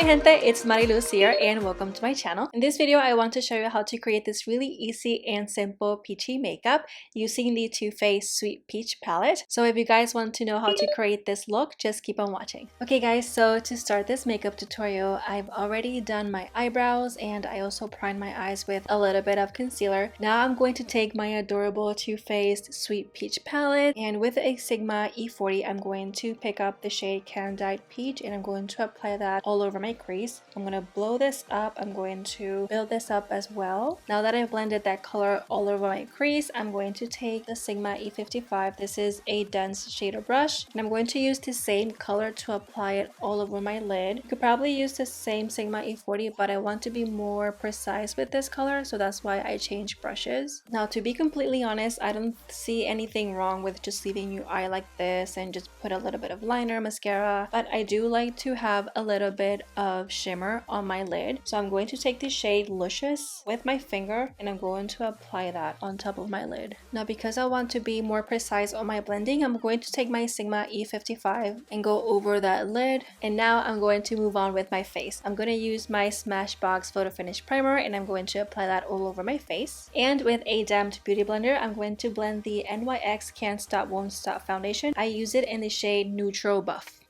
Mi Gente, it's Mariluz here and welcome to my channel. In this video, I want to show you how to create this really easy and simple peachy makeup using the Too Faced Sweet Peach palette. So if you guys want to know how to create this look, just keep on watching. Okay guys, so to start this makeup tutorial, I've already done my eyebrows and I also primed my eyes with a little bit of concealer. Now I'm going to take my adorable Too Faced Sweet Peach palette and with a Sigma E40, I'm going to pick up the shade Candied Peach and I'm going to apply that all over my crease. I'm going to blow this up. I'm going to build this up as well. Now that I've blended that color all over my crease, I'm going to take the Sigma E55. This is a dense shader brush and I'm going to use the same color to apply it all over my lid. You could probably use the same Sigma E40, but I want to be more precise with this color, so that's why I changed brushes. Now to be completely honest, I don't see anything wrong with just leaving your eye like this and just put a little bit of liner, mascara, but I do like to have a little bit of shimmer on my lid. So I'm going to take the shade Luscious with my finger and I'm going to apply that on top of my lid. Now because I want to be more precise on my blending, I'm going to take my Sigma E55 and go over that lid. And now I'm going to move on with my face. I'm going to use my Smashbox Photo Finish Primer and I'm going to apply that all over my face. And with a damped beauty blender, I'm going to blend the NYX Can't Stop Won't Stop foundation. I use it in the shade Neutral Buff.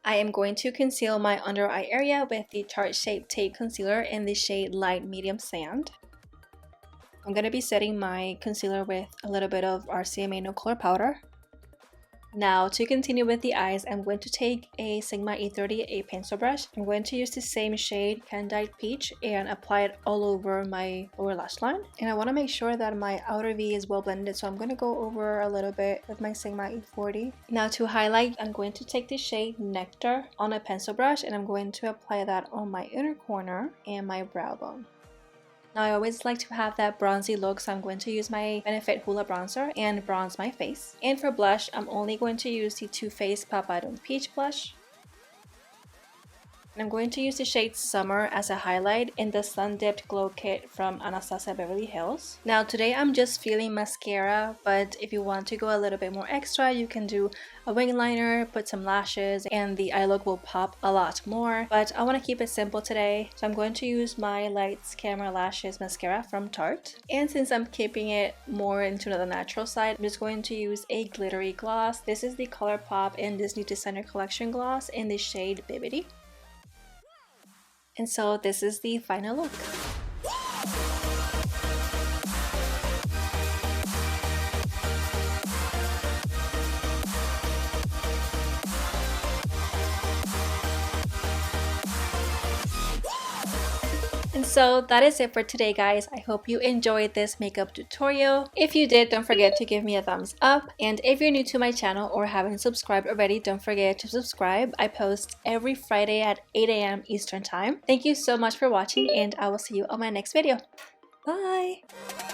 I am going to conceal my under eye area with the Tarte Shape Tape Concealer in the shade Light Medium Sand. I'm going to be setting my concealer with a little bit of RCMA No Color Powder. Now to continue with the eyes, I'm going to take a Sigma E30, a pencil brush. I'm going to use the same shade Candied Peach and apply it all over my lower lash line. And I want to make sure that my outer V is well blended, so I'm going to go over a little bit with my Sigma E40. Now to highlight, I'm going to take the shade Nectar on a pencil brush and I'm going to apply that on my inner corner and my brow bone. Now I always like to have that bronzy look, so I'm going to use my Benefit Hoola bronzer and bronze my face. And for blush, I'm only going to use the Too Faced Papadum Peach blush. And I'm going to use the shade Summer as a highlight in the Sun Dipped Glow Kit from Anastasia Beverly Hills. Now today I'm just feeling mascara, but if you want to go a little bit more extra, you can do a wing liner, put some lashes, and the eye look will pop a lot more. But I want to keep it simple today, so I'm going to use my Lights Camera Lashes mascara from Tarte. And since I'm keeping it more into the natural side, I'm just going to use a glittery gloss. This is the Colourpop and Disney Designer Collection gloss in the shade Bibbidi. And so this is the final look. And so that is it for today guys. I hope you enjoyed this makeup tutorial. If you did, don't forget to give me a thumbs up. And if you're new to my channel or haven't subscribed already, don't forget to subscribe. I post every Friday at 8 AM Eastern Time. Thank you so much for watching and I will see you on my next video. Bye!